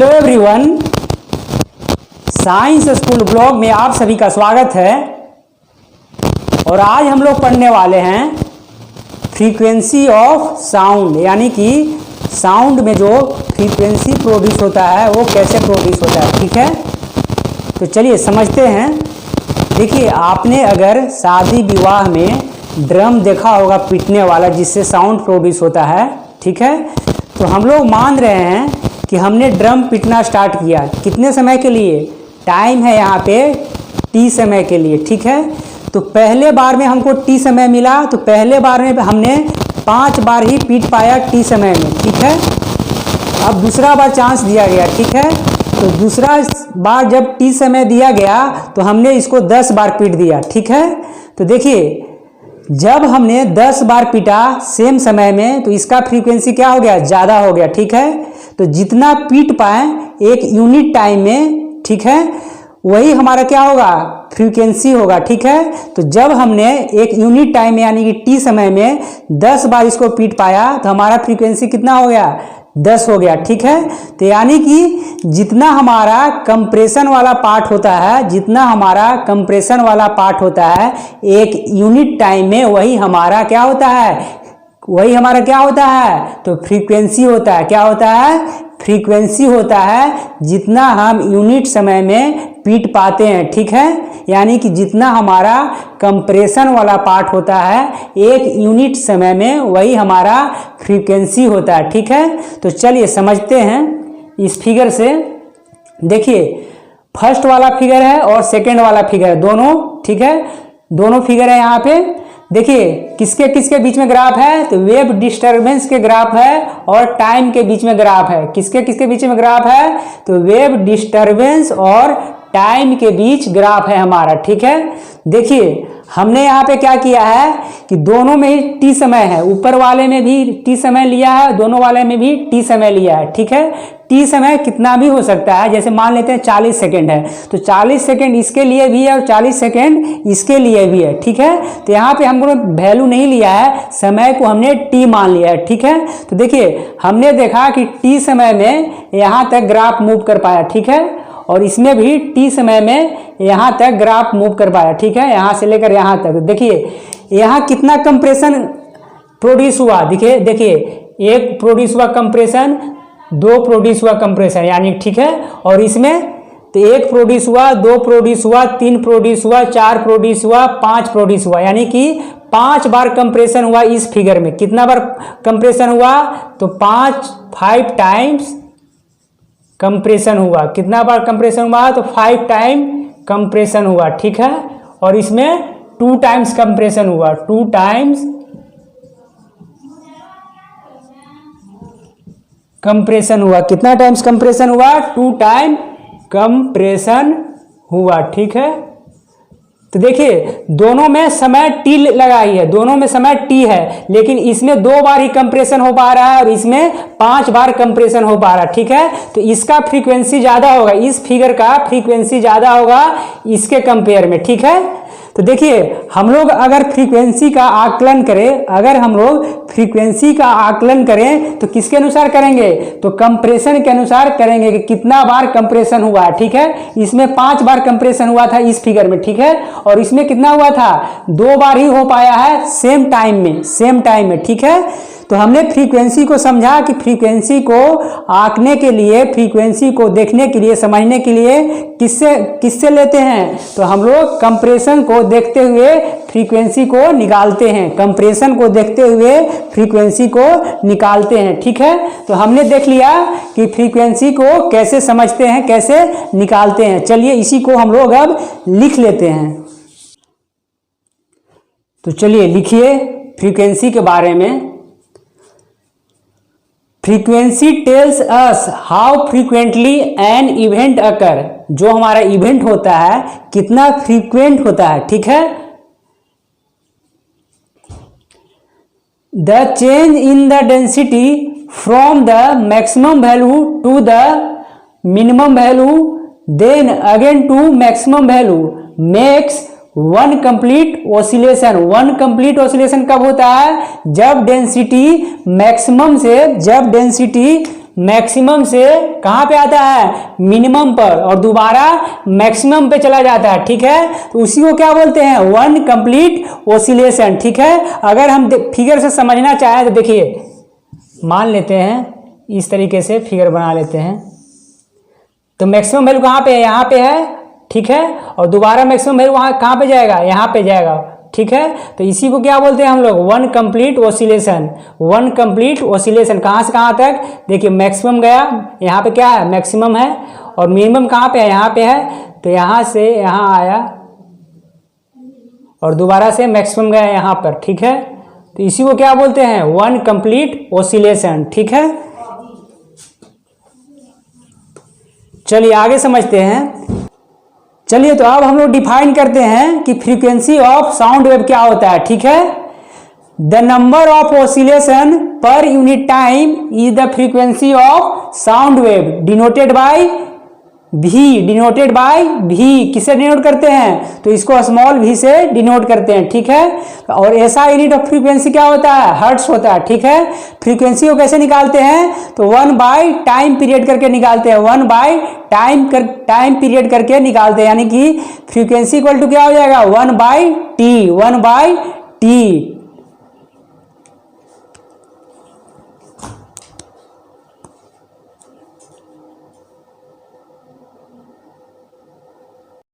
Hello everyone, science school blog में आप सभी का स्वागत है। और आज हम लोग पढ़ने वाले हैं फ्रीक्वेंसी ऑफ साउंड, यानी कि साउंड में जो फ्रीक्वेंसी प्रोड्यूस होता है वो कैसे प्रोड्यूस होता है। ठीक है, तो चलिए समझते हैं। देखिए, आपने अगर शादी विवाह में ड्रम देखा होगा पीटने वाला, जिससे साउंड प्रोड्यूस होता है। ठीक है, तो हम लोग मान रहे हैं कि हमने ड्रम पीटना स्टार्ट किया। कितने समय के लिए? टाइम है यहाँ पे टी समय के लिए। ठीक है, तो पहले बार में हमको टी समय मिला, तो पहले बार में हमने 5 बार ही पीट पाया टी समय में। ठीक है, अब दूसरा बार चांस दिया गया। ठीक है, तो दूसरा बार जब टी समय दिया गया तो हमने इसको 10 बार पीट दिया। ठीक है, तो देखिए, जब हमने 10 बार पीटा सेम समय में तो इसका फ्रीक्वेंसी क्या हो गया? ज़्यादा हो गया। ठीक है, तो जितना पीट पाए एक यूनिट टाइम में, ठीक है, वही हमारा क्या होगा? फ्रीक्वेंसी होगा। ठीक है, तो जब हमने एक यूनिट टाइम में यानी कि टी समय में 10 बार इसको पीट पाया तो हमारा फ्रीक्वेंसी कितना हो गया? 10 हो गया। ठीक है, तो यानी कि जितना हमारा कंप्रेशन वाला पार्ट होता है, जितना हमारा कंप्रेशन वाला पार्ट होता है एक यूनिट टाइम में, वही हमारा क्या होता है? वही हमारा क्या होता है? तो फ्रीक्वेंसी होता है। क्या होता है? फ्रीक्वेंसी होता है, जितना हम यूनिट समय में पीट पाते हैं। ठीक है, यानी कि जितना हमारा कंप्रेशन वाला पार्ट होता है एक यूनिट समय में, वही हमारा फ्रीक्वेंसी होता है। ठीक है, तो चलिए समझते हैं इस फिगर से। देखिए, फर्स्ट वाला फिगर है और सेकेंड वाला फिगर है, दोनों। ठीक है, दोनों फिगर है यहाँ पे। देखिए, किसके किसके बीच में ग्राफ है? तो वेव डिस्टरबेंस के ग्राफ है और टाइम के बीच में ग्राफ है। किसके किसके बीच में ग्राफ है? तो वेव डिस्टरबेंस और टाइम के बीच ग्राफ है हमारा। ठीक है, देखिए, हमने यहाँ पे क्या किया है कि दोनों में ही टी समय है, ऊपर वाले में भी टी समय लिया है, दोनों वाले में भी टी समय लिया है। ठीक है, टी समय कितना भी हो सकता है, जैसे मान लेते हैं 40 सेकेंड है, तो 40 सेकेंड इसके लिए भी है और 40 सेकेंड इसके लिए भी है। ठीक है, तो यहाँ पे हमको वैल्यू नहीं लिया है, समय को हमने टी मान लिया है। ठीक है, तो देखिए, हमने देखा कि टी समय में यहाँ तक ग्राफ मूव कर पाया। ठीक है, और इसमें भी टी समय में यहाँ तक ग्राफ मूव कर पाया। ठीक है, यहाँ से लेकर यहाँ तक। देखिए, यहाँ कितना कंप्रेशन प्रोड्यूस हुआ? देखिए, एक प्रोड्यूस हुआ कंप्रेशन, 2 प्रोड्यूस हुआ कंप्रेशन, यानी ठीक है, और इसमें तो 1 प्रोड्यूस हुआ, 2 प्रोड्यूस हुआ, 3 प्रोड्यूस हुआ, 4 प्रोड्यूस हुआ, 5 प्रोड्यूस हुआ, यानी कि 5 बार कंप्रेशन हुआ इस फिगर में। कितना बार कंप्रेशन हुआ? तो 5 टाइम्स कंप्रेशन हुआ। कितना बार कंप्रेशन हुआ? तो 5 टाइम कंप्रेशन हुआ। ठीक है, और इसमें 2 टाइम्स कंप्रेशन हुआ, 2 टाइम्स कंप्रेशन हुआ। कितना टाइम्स कंप्रेशन हुआ? 2 टाइम कंप्रेशन हुआ। ठीक है, तो देखिए, दोनों में समय टी लगाई है, दोनों में समय टी है, लेकिन इसमें 2 बार ही कंप्रेशन हो पा रहा है और इसमें 5 बार कंप्रेशन हो पा रहा है। ठीक है, तो इसका फ्रीक्वेंसी ज्यादा होगा, इस फिगर का फ्रीक्वेंसी ज्यादा होगा इसके कंपेयर में। ठीक है, तो देखिए, हम लोग अगर फ्रीक्वेंसी का आकलन करें, तो किसके अनुसार करेंगे? तो कंप्रेशन के अनुसार करेंगे कि कितना बार कंप्रेशन हुआ है। ठीक है, इसमें 5 बार कंप्रेशन हुआ था इस फिगर में। ठीक है, और इसमें कितना हुआ था? 2 बार ही हो पाया है सेम टाइम में। ठीक है, तो हमने फ्रीक्वेंसी को समझा कि फ्रीक्वेंसी को आंकने के लिए, फ्रीक्वेंसी को देखने के लिए, समझने के लिए किससे लेते हैं? तो हम लोग कंप्रेशन को देखते हुए फ्रीक्वेंसी को निकालते हैं, कंप्रेशन को देखते हुए फ्रीक्वेंसी को निकालते हैं। ठीक है, तो हमने देख लिया कि फ्रीक्वेंसी को कैसे समझते हैं, कैसे निकालते हैं। चलिए, इसी को हम लोग अब लिख लेते हैं। तो चलिए लिखिए फ्रीक्वेंसी के बारे में। Frequency tells us how frequently an event occur. जो हमारा इवेंट होता है कितना फ्रीक्वेंट होता है। ठीक है, the change in the density from the maximum value to the minimum value then again to maximum value makes 1 complete oscillation. 1 complete oscillation कब होता है? जब डेंसिटी मैक्सिमम से कहाँ पे आता है, मिनिमम पर, और दोबारा मैक्सिमम पे चला जाता है, ठीक है। तो उसी को क्या बोलते हैं, वन कंप्लीट ऑसिलेशन, ठीक है। अगर हम फिगर से समझना चाहें तो देखिए, मान लेते हैं इस तरीके से फिगर बना लेते हैं। तो मैक्सिमम वैल्यू कहाँ पे है, यहाँ पे है, ठीक है। और दोबारा मैक्सिमम वैल्यू वहाँ कहाँ पे जाएगा, यहाँ पे जाएगा, ठीक है। तो इसी को क्या बोलते हैं हम लोग, one complete oscillation. One complete oscillation कहाँ से कहाँ तक, देखिए मैक्सिमम गया, यहाँ पे क्या है, मैक्सिमम है, और मिनिमम कहाँ पे है, यहाँ पे है। तो यहाँ से यहाँ आया और दोबारा से मैक्सिमम गया यहाँ पर, ठीक है। तो इसी को क्या बोलते हैं, वन कंप्लीट ऑसिलेशन, ठीक है। चलिए आगे समझते हैं। चलिए तो अब हम लोग डिफाइन करते हैं कि फ्रीक्वेंसी ऑफ साउंड वेव क्या होता है, ठीक है। The number of oscillation per unit time is the frequency of sound wave denoted by भी, डिनोटेड बाय भी। किससे डिनोट करते हैं, तो इसको स्मॉल भी से डिनोट करते हैं, ठीक है। और ऐसा यूनिट ऑफ फ्रीक्वेंसी क्या होता है, हर्ट्स होता है, ठीक है। फ्रीक्वेंसी को कैसे निकालते हैं, तो वन बाय टाइम पीरियड करके निकालते हैं, वन बाय टाइम पीरियड करके निकालते हैं। यानी कि फ्रीक्वेंसी इक्वल टू क्या हो जाएगा, one by T, one by T,